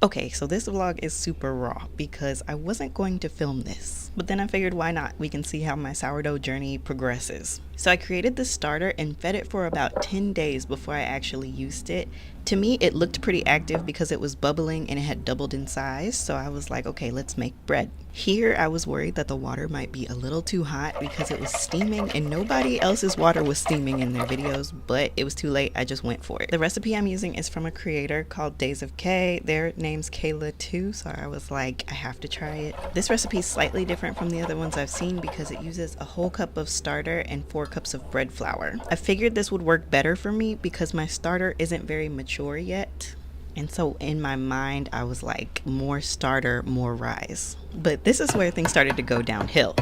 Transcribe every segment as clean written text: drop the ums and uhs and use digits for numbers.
Okay, so this vlog is super raw because I wasn't going to film this, but then I figured why not? We can see how my sourdough journey progresses. So I created this starter and fed it for about 10 days before I actually used it. To me, it looked pretty active because it was bubbling and it had doubled in size, so I was like, okay, let's make bread. Here, I was worried that the water might be a little too hot because it was steaming and nobody else's water was steaming in their videos, but it was too late, I just went for it. The recipe I'm using is from a creator called Days of K. Their name's Kayla too, so I was like, I have to try it. This recipe is slightly different from the other ones I've seen because it uses a whole cup of starter and 4 cups of bread flour. I figured this would work better for me because my starter isn't very mature yet. And so in my mind, I was like, more starter, more rise. But this is where things started to go downhill.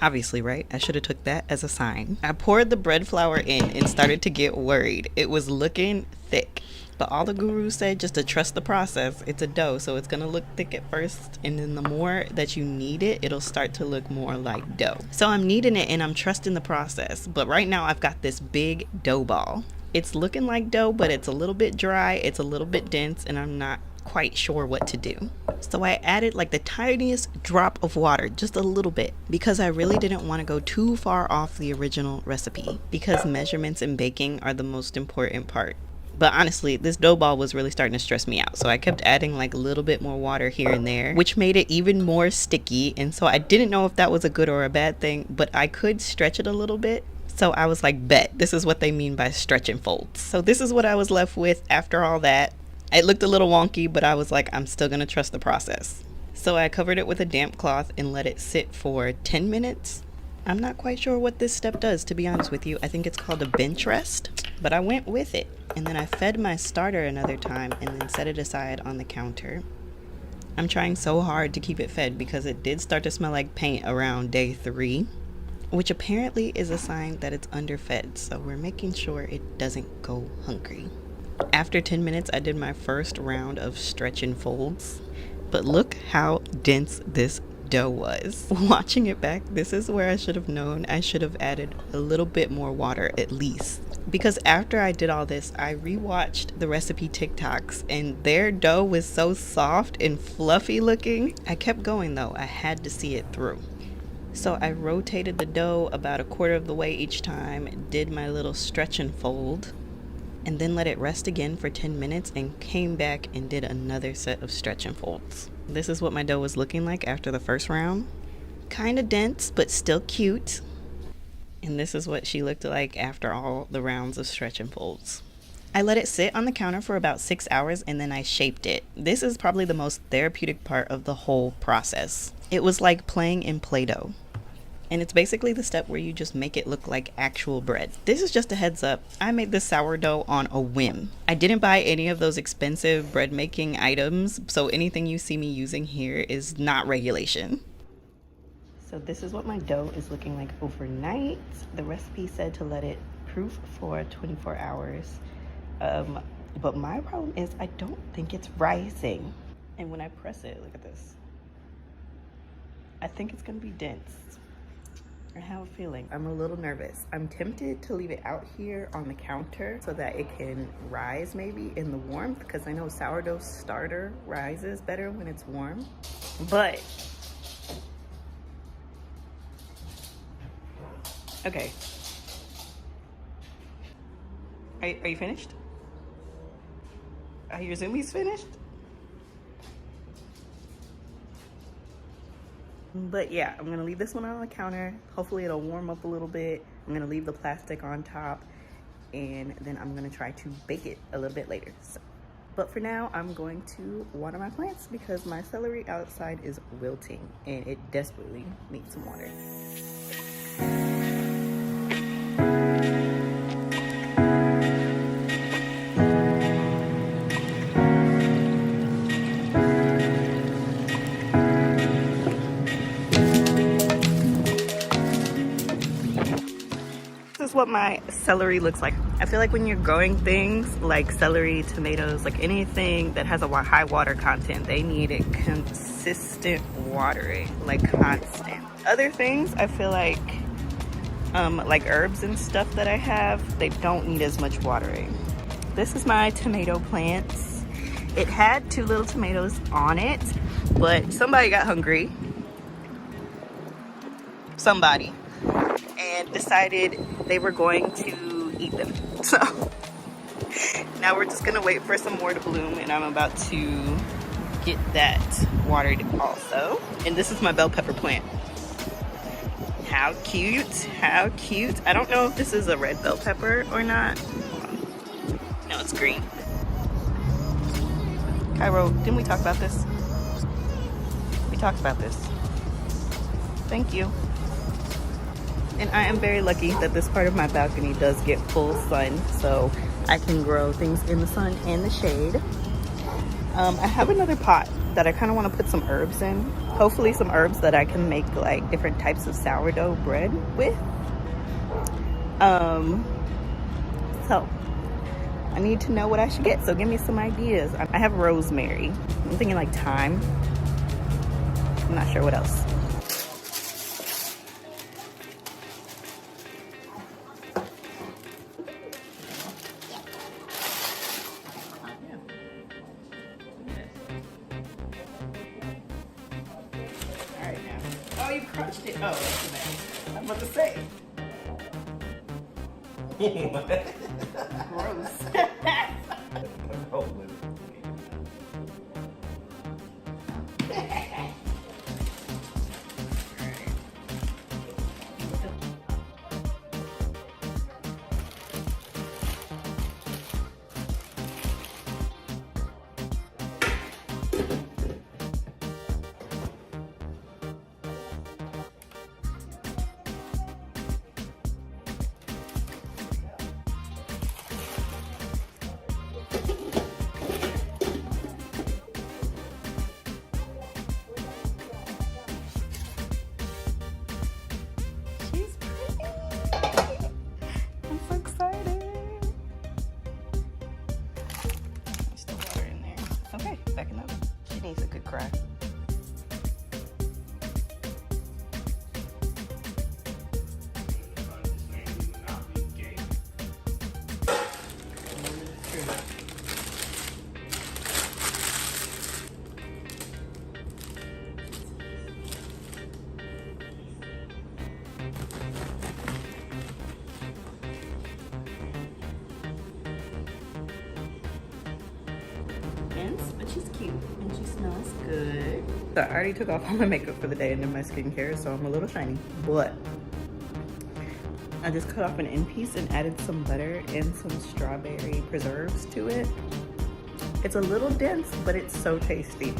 Obviously, right? I should have took that as a sign. I poured the bread flour in and started to get worried. It was looking thick. But all the gurus said just to trust the process. It's a dough, so it's gonna look thick at first, and then the more that you knead it, it'll start to look more like dough. So I'm kneading it and I'm trusting the process. But right now I've got this big dough ball. It's looking like dough, but it's a little bit dry, it's a little bit dense, and I'm not quite sure what to do. So I added like the tiniest drop of water, just a little bit, because I really didn't want to go too far off the original recipe, because measurements in baking are the most important part. But honestly, this dough ball was really starting to stress me out, so I kept adding like a little bit more water here and there, which made it even more sticky. And so I didn't know if that was a good or a bad thing, but I could stretch it a little bit. So I was like, bet, this is what they mean by stretch and folds. So this is what I was left with after all that. It looked a little wonky, but I was like, I'm still gonna trust the process. So I covered it with a damp cloth and let it sit for 10 minutes. I'm not quite sure what this step does, to be honest with you. I think it's called a bench rest, but I went with it. And then I fed my starter another time and then set it aside on the counter. I'm trying so hard to keep it fed because it did start to smell like paint around day 3. Which apparently is a sign that it's underfed, so we're making sure it doesn't go hungry. After 10 minutes, I did my first round of stretch and folds, but look how dense this dough was. Watching it back, this is where I should have known I should have added a little bit more water at least. Because after I did all this, I rewatched the recipe TikToks and their dough was so soft and fluffy looking. I kept going though, I had to see it through. So I rotated the dough about a quarter of the way each time, did my little stretch and fold, and then let it rest again for 10 minutes and came back and did another set of stretch and folds. This is what my dough was looking like after the first round. Kind of dense, but still cute. And this is what she looked like after all the rounds of stretch and folds. I let it sit on the counter for about 6 hours and then I shaped it. This is probably the most therapeutic part of the whole process. It was like playing in Play-Doh. And it's basically the step where you just make it look like actual bread. This is just a heads up. I made this sourdough on a whim. I didn't buy any of those expensive bread making items, so anything you see me using here is not regulation. So this is what my dough is looking like overnight. The recipe said to let it proof for 24 hours. But my problem is I don't think it's rising. And when I press it, look at this. I think it's gonna be dense. I have a feeling. I'm a little nervous. I'm tempted to leave it out here on the counter so that it can rise maybe in the warmth, because I know sourdough starter rises better when it's warm. But, okay. Are you finished? Are your zoomies finished? But yeah, I'm gonna leave this one on the counter. Hopefully it'll warm up a little bit. I'm gonna leave the plastic on top and then I'm gonna try to bake it a little bit later. But for now, I'm going to water my plants because my celery outside is wilting and it desperately needs some water. What my celery looks like. I feel like when you're growing things like celery, tomatoes, like anything that has a high water content, they need a consistent watering, like constant. Other things, I feel like herbs and stuff that I have, they don't need as much watering. This is my tomato plants. It had 2 little tomatoes on it, but somebody got hungry. Somebody. And decided they were going to eat them. So now we're just gonna wait for some more to bloom, and I'm about to get that watered also. And this is my bell pepper plant. How cute, how cute. I don't know if this is a red bell pepper or not. No, it's green. Cairo, didn't we talk about this? We talked about this. Thank you. And I am very lucky that this part of my balcony does get full sun, so I can grow things in the sun and the shade. I have another pot that I kind of want to put some herbs in. Hopefully some herbs that I can make like different types of sourdough bread with. So I need to know what I should get, so give me some ideas. I have rosemary. I'm thinking like thyme. I'm not sure what else. Oh, you crunched it. Oh, that's bad. I'm about to say. Gross. Backing up. She needs a good cry. But she's cute and she smells good. So I already took off all my makeup for the day and then my skincare, so I'm a little shiny. But I just cut off an end piece and added some butter and some strawberry preserves to it. It's a little dense, but it's so tasty.